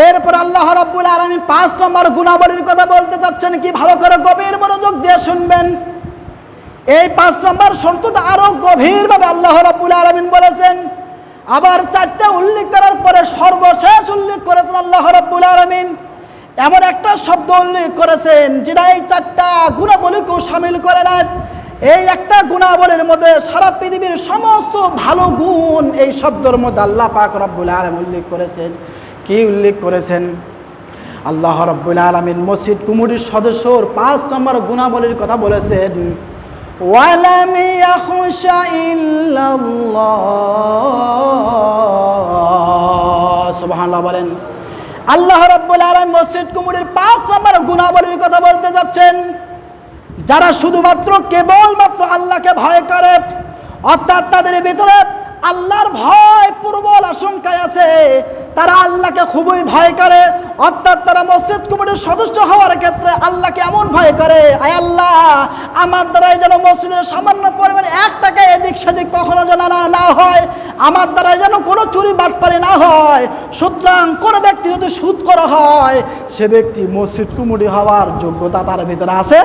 এরপর আল্লাহ রাব্বুল আলামিন 5 নম্বর গুণাবলীর কথা বলতে চাচ্ছেন। কি ভালো করে গভীর মনোযোগ দিয়ে শুনবেন। এই 5 নম্বর শর্তটা আরো গভীরভাবে আল্লাহ রাব্বুল আলামিন বলেছেন। আবার 4টা উল্লেখ করার পরে সর্বশেষ উল্লেখ করেছেন আল্লাহ রাব্বুল আলামিন এমন একটা শব্দ উল্লেখ করেছেন যেটা এই 4টা গুণাবলীকেও শামিল করে না। এই একটা গুণাবলীর মধ্যে সারা পৃথিবীর সমস্ত ভালো গুণ এই শব্দের মধ্যে আল্লাহ পাক রব্বুল আলামিন উল্লেখ করেছেন। কি উল্লেখ করেছেন? আল্লাহ রাব্বুল আলামিন মসজিদ কমিটির সদস্যর 5 নম্বর গুণাবলীর কথা বলেছেন। ওয়ালাম ইয়াখশা ইল্লাল্লাহ, সুবহানাল্লাহ বলেন। আল্লাহ রাব্বুল আলামিন মসজিদ কমিটির 5 নম্বর গুণাবলীর কথা বলতে যাচ্ছেন। যারা শুধুমাত্র কেবলমাত্র আল্লাহকে ভয় করে, অর্থাৎ তাদের ভিতরে আল্লাহর ভয় প্রবল আশঙ্কায় আছে, তারা আল্লাহকে খুবই ভয় করে, অর্থাৎ তারা মসজিদ কমিটির সদস্য হওয়ার ক্ষেত্রে আল্লাহকে এমন ভয় করে, আয় আল্লাহ আমার দ্বারাই যেন মসজিদের সামান্য পরিমাণে 1 টাকা এদিক সেদিক কখনো যেন না হয়, আমার দ্বারাই যেন কোনো চুরি বাটপারি না হয়। সুতরাং কোনো ব্যক্তি যদি সুদ করা হয় সে ব্যক্তি মসজিদ কমিটি হওয়ার যোগ্যতা তার ভিতরে আছে?